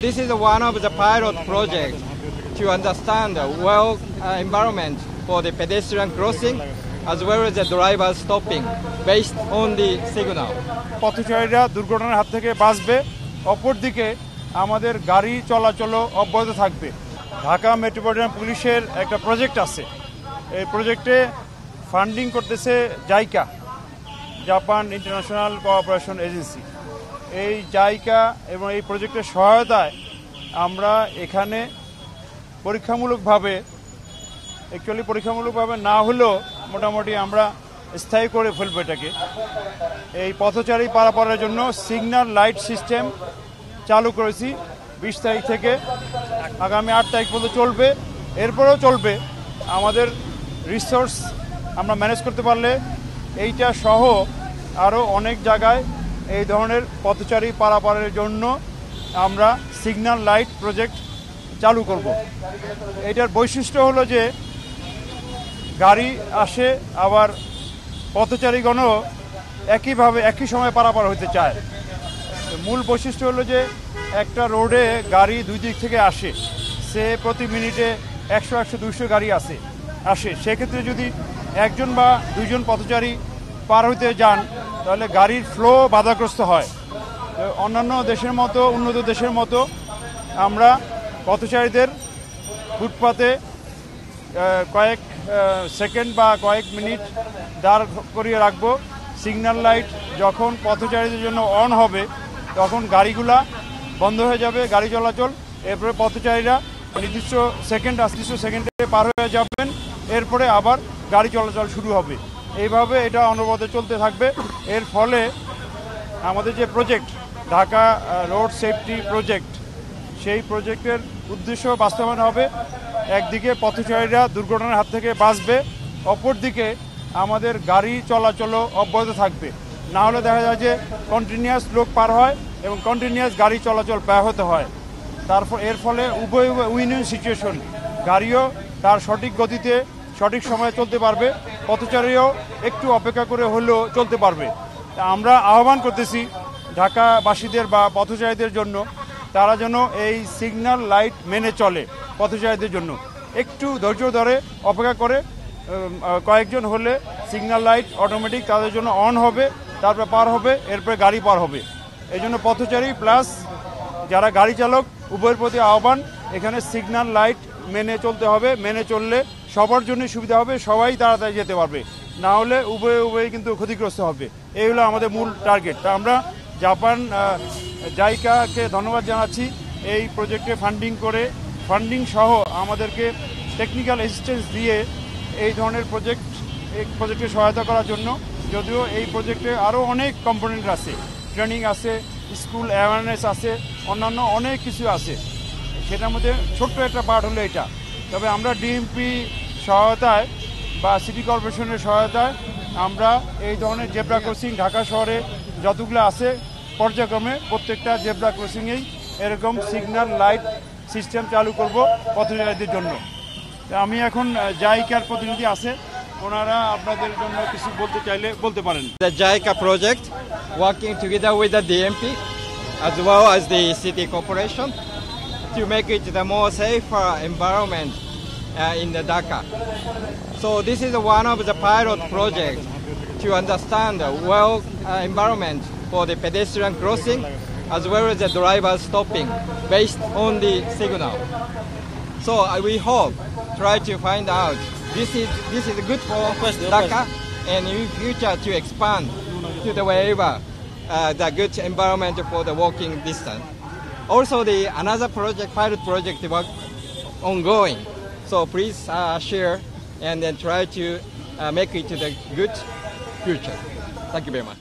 This is one of the pilot projects to understand the well environment for the pedestrian crossing as well as the driver stopping based on the signal. পথচারীরা দুর্ঘটনার হাত থেকে বাঁচবে, অপরদিকে আমাদের গাড়ি চলাচল অব্যাহত থাকবে। ঢাকা মেট্রোপলিটন পুলিশের একটা প্রজেক্ট আছে। এই প্রজেক্টে ফান্ডিং করতেছে JICA, Japan international cooperation agency. এই জাইকা এবং এই প্রজেক্টের সহায়তায় আমরা এখানে পরীক্ষামূলকভাবে না হলেও মোটামুটি আমরা স্থায়ী করে ফেলবো এটাকে। এই পথচারী পারাপারের জন্য সিগন্যাল লাইট সিস্টেম চালু করেছি 20 তারিখ থেকে আগামী 8 তারিখ পর্যন্ত চলবে। এরপরেও চলবে। আমাদের রিসোর্স আমরা ম্যানেজ করতে পারলে এইটা সহ আরও অনেক জায়গায় এই ধরনের পথচারী পারাপারের জন্য আমরা সিগন্যাল লাইট প্রজেক্ট চালু করব। এটার বৈশিষ্ট্য হলো যে গাড়ি আসে, আবার পথচারীগণও একই সময় পারাপার হতে চায়। মূল বৈশিষ্ট্য হলো যে একটা রোডে গাড়ি দুই দিক থেকে আসে, সে প্রতি মিনিটে 100-200 গাড়ি আসে। সেক্ষেত্রে যদি একজন বা দুইজন পথচারী পার হইতে যান তাহলে গাড়ির ফ্লো বাধাগ্রস্ত হয়। অন্যান্য দেশের মতো, উন্নত দেশের মতো আমরা পথচারীদের ফুটপাতে কয়েক সেকেন্ড বা কয়েক মিনিট দাঁড় করিয়ে রাখবো। সিগন্যাল লাইট যখন পথচারীদের জন্য অন হবে তখন গাড়িগুলা বন্ধ হয়ে যাবে, গাড়ি চলাচল। এরপরে পথচারীরা নির্দিষ্ট সেকেন্ডে পার হয়ে যাবেন, এরপরে আবার গাড়ি চলাচল শুরু হবে। এইভাবে এটা অনবরত চলতে থাকবে। এর ফলে আমাদের যে project Dhaka road safety project, সেই প্রজেক্টের উদ্দেশ্য বাস্তবায়ন হবে। একদিকে পথচারীরা দুর্ঘটনার হাত থেকে বাঁচবে, অপরদিকে আমাদের গাড়ি চলাচল অব্যাহত থাকবে। না হলে দেখা যায় যে কন্টিনিউয়াস লোক পার হয় এবং কন্টিনিউয়াস গাড়ি চলাচল ব্যাহত হয়। এর ফলে উভয় উইন উইন সিচুয়েশন, গাড়িও তার সঠিক গতিতে সঠিক সময়ে চলতে পারবে, পথচারীও একটু অপেক্ষা করে হলেও চলতে পারবে। আমরা আহ্বান করতেছি ঢাকাবাসীদের বা পথচারীদের জন্য, তারা যেন এই সিগন্যাল লাইট মেনে চলে। পথচারীদের জন্য একটু ধৈর্য ধরে অপেক্ষা করে, কয়েকজন হলে সিগন্যাল লাইট অটোমেটিক তাদের জন্য অন হবে, তারপরে পার হবে, এরপরে গাড়ি পার হবে। এই জন্য পথচারী প্লাস যারা গাড়ি চালক উভয়ের প্রতি আহ্বান, এখানে সিগন্যাল লাইট মেনে চলতে হবে। মেনে চললে সবার জন্য সুবিধা হবে, সবাই তাড়াতাড়ি যেতে পারবে। না হলে উভয়ে কিন্তু ক্ষতিগ্রস্ত হবে। এই হলো আমাদের মূল টার্গেট। তা আমরা জাপান জাইকাকে ধন্যবাদ জানাচ্ছি এই প্রজেক্টে ফান্ডিং সহ আমাদেরকে টেকনিক্যাল অ্যাসিস্ট্যান্স দিয়ে এই ধরনের প্রজেক্টে সহায়তা করার জন্য। যদিও এই প্রজেক্টে আরও অনেক কম্পোনেন্ট আছে, ট্রেনিং আছে, স্কুল অ্যাওয়ারনেস আছে, অন্যান্য অনেক কিছু আছে। সেটার মধ্যে ছোট্ট একটা পার্ট হলো এটা। তবে আমরা ডিএমপি সহায়তায় বা সিটি কর্পোরেশনের সহায়তায় আমরা এই ধরনের জেব্রা ক্রসিং ঢাকা শহরে যতগুলো আছে পর্যায়ক্রমে প্রত্যেকটা জেব্রা ক্রসিংয়েই এরকম সিগন্যাল লাইট সিস্টেম চালু করব পথচারীদের জন্য। আমি এখন জাইকার প্রতিনিধি আছে, ওনারা আপনাদের জন্য কিছু বলতে চাইলে বলতে পারেন। The JICA project working together with the DMP as well as the city corporation to make it the more safer environment in the Dhaka. So this is one of the pilot projects to understand the well environment for the pedestrian crossing as well as the driver stopping based on the signal. So we hope try to find out this is good for Dhaka and in future to expand to the wherever the good environment for the walking distance. Also another pilot project work ongoing. So please share and then try to make it to the good future. Thank you very much.